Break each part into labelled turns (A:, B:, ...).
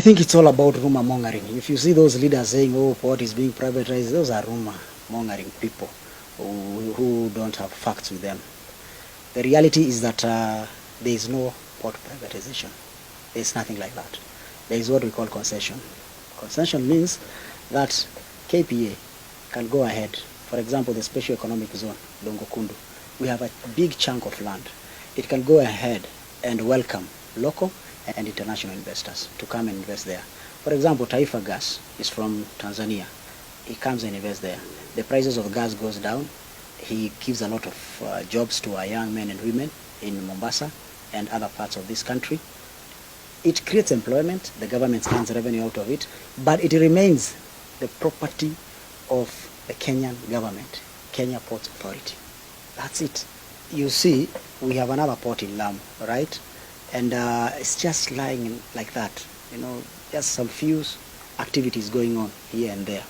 A: think it's all about rumor mongering. If you see those leaders saying, oh, port is being privatized, those are rumor mongering people who don't have facts with them. The reality is that there is no port privatization. There is nothing like that. There is what we call concession. Concession means that KPA can go ahead. For example, the Special Economic Zone, Longokundu, we have a big chunk of land. It can go ahead and welcome local and international investors to come and invest there. For example, Taifa Gas is from Tanzania. He comes and invests there. The prices of gas goes down. He gives a lot of jobs to our young men and women in Mombasa and other parts of this country. It creates employment. The government earns revenue out of it, but it remains the property of the Kenyan government, Kenya Ports Authority. That's it. You see, we have another port in Lamu, right? And it's just lying like that, you know, just some few activities going on here and there.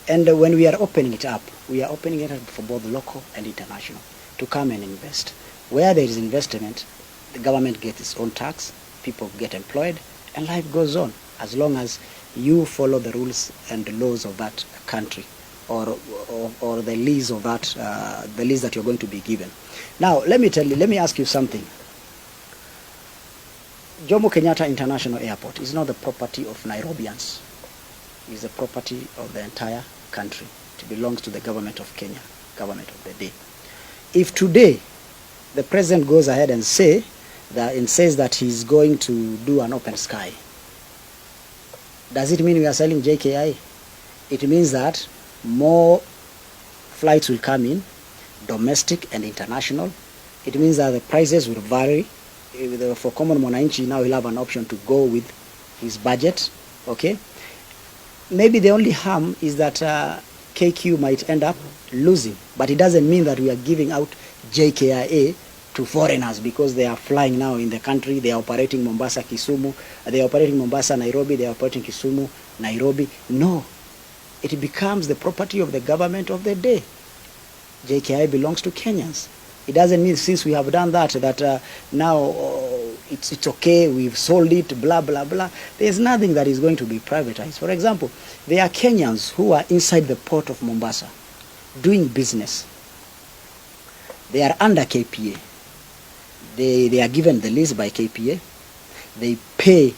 A: And when we are opening it up, we are opening it up for both local and international to come and invest. Where there is investment, the government gets its own tax, people get employed, and life goes on, as long as you follow the rules and the laws of that country, or the lease of that, the lease that you're going to be given. Now, let me ask you something. Jomo Kenyatta International Airport is not the property of Nairobians. It's the property of the entire country. It belongs to the government of Kenya, government of the day. If today the president goes ahead and says that he's going to do an open sky, does it mean we are selling JKI? It means that more flights will come in, domestic and international. It means that the prices will vary. For common mwananchi, now he'll have an option to go with his budget, okay? Maybe the only harm is that KQ might end up losing, but it doesn't mean that we are giving out JKIA to foreigners because they are flying now in the country. They are operating Mombasa, Kisumu. They are operating Mombasa, Nairobi. They are operating Kisumu, Nairobi. No, it becomes the property of the government of the day. JKI belongs to Kenyans. It doesn't mean since we have done that, now it's okay, we've sold it, blah, blah, blah. There's nothing that is going to be privatized. For example, there are Kenyans who are inside the port of Mombasa doing business. They are under KPA. They are given the lease by KPA. They pay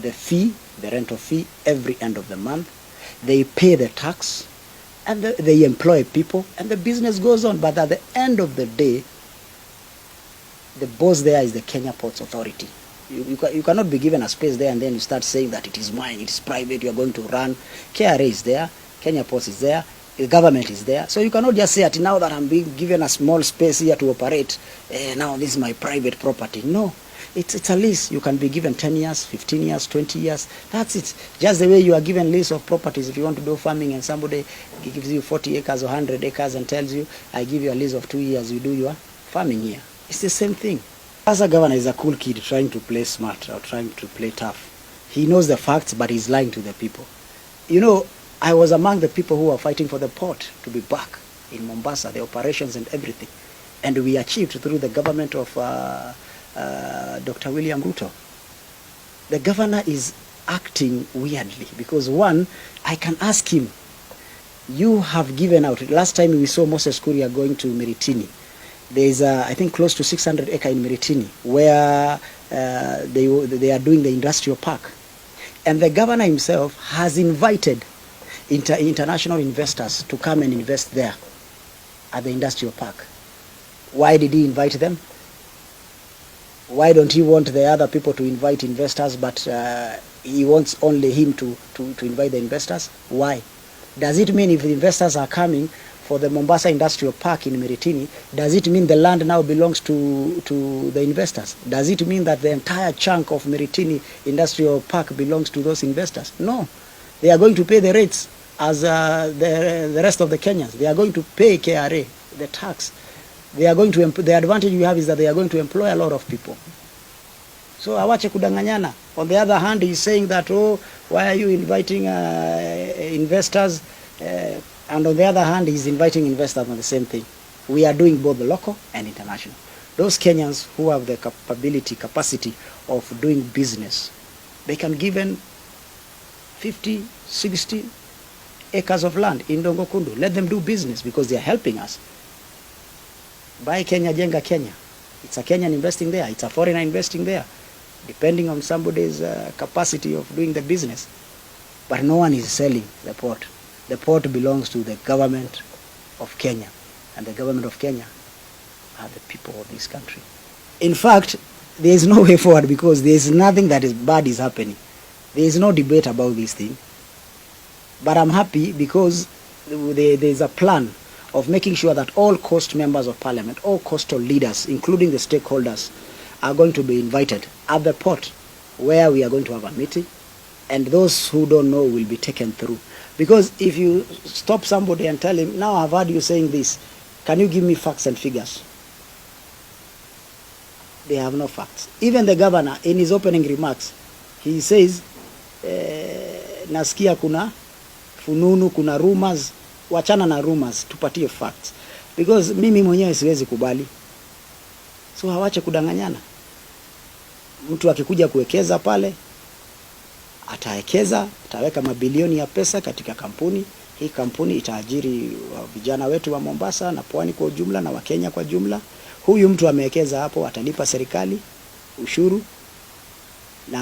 A: the fee, the rental fee, every end of the month. They pay the tax. And they employ people, and the business goes on. But at the end of the day, the boss there is the Kenya Ports Authority. You cannot be given a space there and then you start saying that it is mine, it is private, you are going to run. KRA is there, Kenya Ports is there, the government is there. So you cannot just say that now that I'm being given a small space here to operate, now this is my private property. No. It's a lease. You can be given 10 years, 15 years, 20 years. That's it. Just the way you are given lease of properties. If you want to do farming and somebody gives you 40 acres or 100 acres and tells you, I give you a lease of 2 years, you do your farming here. It's the same thing. As a governor is a cool kid trying to play smart or trying to play tough. He knows the facts, but he's lying to the people. You know, I was among the people who were fighting for the port to be back in Mombasa, the operations and everything. And we achieved through the government of Dr. William Ruto. The governor is acting weirdly because one, I can ask him, you have given out, last time we saw Moses Kuria going to Miritini. There is, I think, close to 600 acres in Miritini where they are doing the industrial park. And the governor himself has invited international investors to come and invest there at the industrial park. Why did he invite them? Why don't he want the other people to invite investors, but he wants only him to invite the investors? Why? Does it mean if the investors are coming for the Mombasa Industrial Park in Miritini, does it mean the land now belongs to the investors? Does it mean that the entire chunk of Miritini Industrial Park belongs to those investors? No. They are going to pay the rates as the rest of the Kenyans. They are going to pay KRA, the tax. They are going to the advantage we have is that they are going to employ a lot of people. So awache kudanganyana. On the other hand, he's saying that, oh, why are you inviting investors? And on the other hand, he's inviting investors on the same thing. We are doing both the local and international. Those Kenyans who have the capacity of doing business, they can 50, 60 acres of land in Dongokundu. Let them do business because they are helping us. Buy Kenya, jenga Kenya. It's a Kenyan investing there. It's a foreigner investing there, depending on somebody's capacity of doing the business. But no one is selling the port. The port belongs to the government of Kenya. And the government of Kenya are the people of this country. In fact, there is no way forward because there is nothing that is bad is happening. There is no debate about this thing. But I'm happy because there is a plan of making sure that all coast members of parliament, all coastal leaders, including the stakeholders, are going to be invited at the port where we are going to have a meeting, and those who don't know will be taken through. Because if you stop somebody and tell him, now I've heard you saying this, can you give me facts and figures? They have no facts. Even the governor, in his opening remarks, he says, nasikia kuna fununu, kuna rumors. Wachana na rumors, tupatie facts. Because mimi mwenyewe siwezi kubali. So hawache kudanganyana. Mtu akikuja kuwekeza pale, atawekeza, ataweka mabilioni ya pesa katika kampuni. Hii kampuni itaajiri vijana wetu wa Mombasa na pwani kwa ujumla na wa Kenya kwa jumla. Huyu mtu amewekeza hapo, atalipa serikali ushuru na